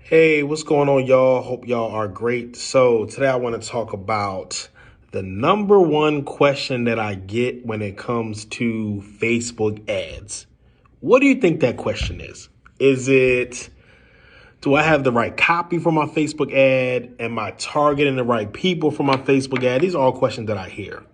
Hey, what's going on, y'all? Hope y'all are great. So, today I want to talk about the number one question that I get when it comes to Facebook ads. What do you think that question is? Is it, do I have the right copy for my Facebook ad? Am I targeting the right people for my Facebook ad? These are all questions that I hear.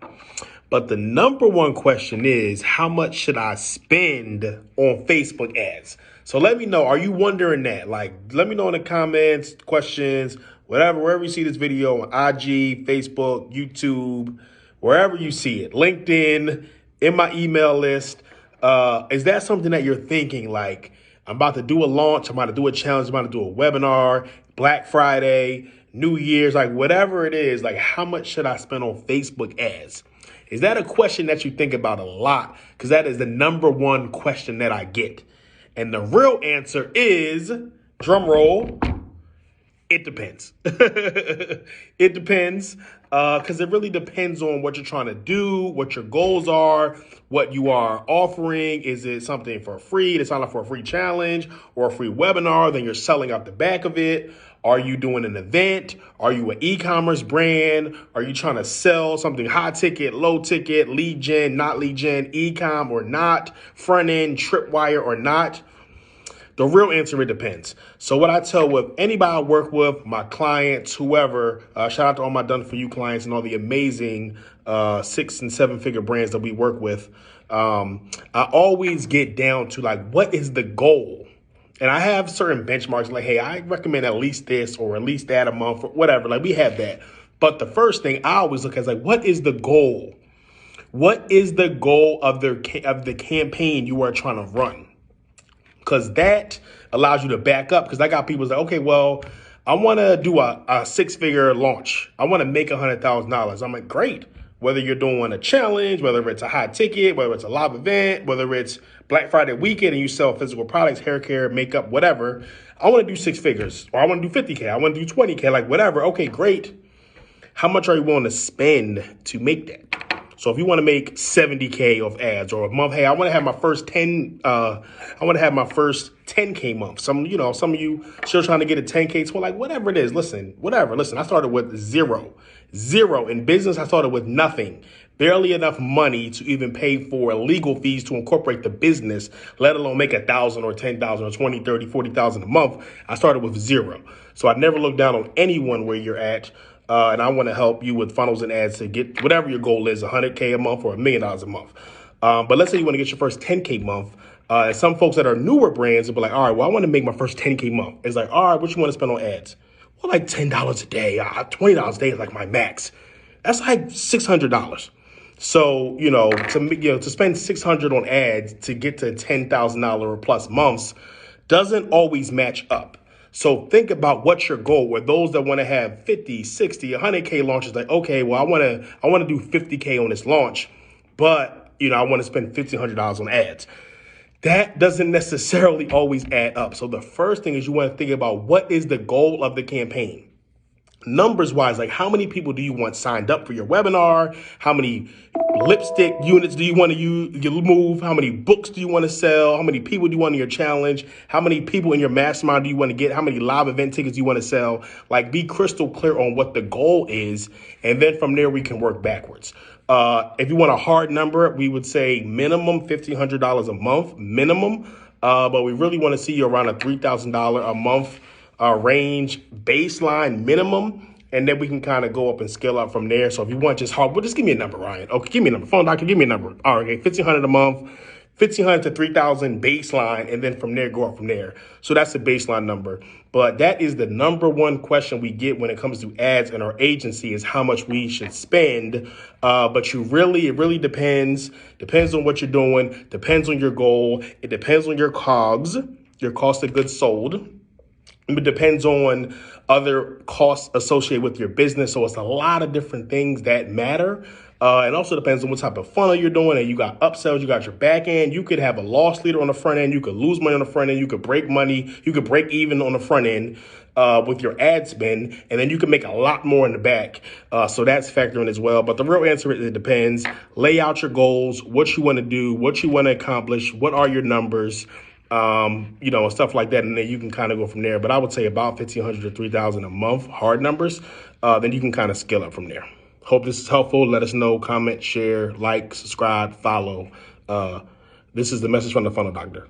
But the number one question is, how much should I spend on Facebook ads? So let me know, are you wondering that? Like, let me know in the comments, questions, whatever, wherever you see this video on IG, Facebook, YouTube, wherever you see it, LinkedIn, in my email list. Is that something that you're thinking like, I'm about to do a launch, I'm about to do a challenge, I'm about to do a webinar, Black Friday, New Year's, like whatever it is, like how much should I spend on Facebook ads? Is that a question that you think about a lot? Because that is the number one question that I get. And the real answer is, drum roll, it depends. It depends because it really depends on what you're trying to do, what your goals are, what you are offering. Is it something for free to sign up for a free challenge or a free webinar? Then you're selling out the back of it. Are you doing an event? Are you an e-commerce brand? Are you trying to sell something high ticket, low ticket, lead gen, not lead gen, e-com or not, front end, tripwire or not? The real answer, it depends. So what I tell with anybody I work with, my clients, whoever, shout out to all my done for you clients and all the amazing 6 and 7 figure brands that we work with. I always get down to like, what is the goal? And I have certain benchmarks like, hey, I recommend at least this or at least that a month or whatever. Like we have that. But the first thing I always look at is like, what is the goal? What is the goal of the campaign you are trying to run? Because that allows you to back up. Because I got people say, okay, well, I want to do a 6-figure launch. I want to make $100,000. I'm like, great. Whether you're doing a challenge, whether it's a high ticket, whether it's a live event, whether it's Black Friday weekend and you sell physical products, hair care, makeup, whatever. I want to do 6 figures or I want to do 50K. I want to do 20K, like whatever. Okay, great. How much are you willing to spend to make that? So if you want to make 70K of ads or a month, hey, I want to have my first 10K month. Some of you still trying to get a 10K, so like whatever it is, listen, I started with zero in business. I started with nothing, barely enough money to even pay for legal fees to incorporate the business, let alone make 1,000 or 10,000 or 20, 30, 40,000 a month. I started with zero. So I never look down on anyone where you're at. And I want to help you with funnels and ads to get whatever your goal is, 100K a month or $1 million a month. But let's say you want to get your first 10K month. And some folks that are newer brands will be like, all right, well, I want to make my first 10K month. It's like, all right, what you want to spend on ads? Well, like $10 a day, $20 a day is like my max. That's like $600. So, to spend $600 on ads to get to $10,000 or plus months doesn't always match up. So think about what's your goal. Where those that want to have 50, 60, 100K launches, like, okay, well, I want to do 50K on this launch, but I want to spend $1,500 on ads. That doesn't necessarily always add up. So the first thing is you want to think about what is the goal of the campaign. Numbers wise, like how many people do you want signed up for your webinar? How many lipstick units do you want to move? How many books do you want to sell? How many people do you want in your challenge? How many people in your mastermind do you want to get? How many live event tickets do you want to sell? Like be crystal clear on what the goal is. And then from there, we can work backwards. If you want a hard number, we would say minimum $1,500 a month, minimum. But we really want to see you around a $3,000 a month range baseline minimum, and then we can kind of go up and scale up from there. So if you want just hard, well, just give me a number, Ryan. Okay, give me a number. Phone doctor, give me a number. All right, okay, $1,500 a month, $1,500 to $3,000 baseline, and then from there, go up from there. So that's the baseline number. But that is the number one question we get when it comes to ads in our agency is how much we should spend. But it really depends on what you're doing, depends on your goal. It depends on your COGS, your cost of goods sold. It depends on other costs associated with your business. So it's a lot of different things that matter. It also depends on what type of funnel you're doing. And you got upsells, you got your back end. You could have a loss leader on the front end. You could lose money on the front end. You could break money. You could break even on the front end with your ad spend. And then you can make a lot more in the back. So that's factoring as well. But the real answer is it depends. Lay out your goals, what you want to do, what you want to accomplish. What are your numbers? and stuff like that. And then you can kind of go from there. But I would say about 1,500 to 3,000 a month, hard numbers. Then you can kind of scale up from there. Hope this is helpful. Let us know, comment, share, like, subscribe, follow. This is the message from the Funnel Doctor.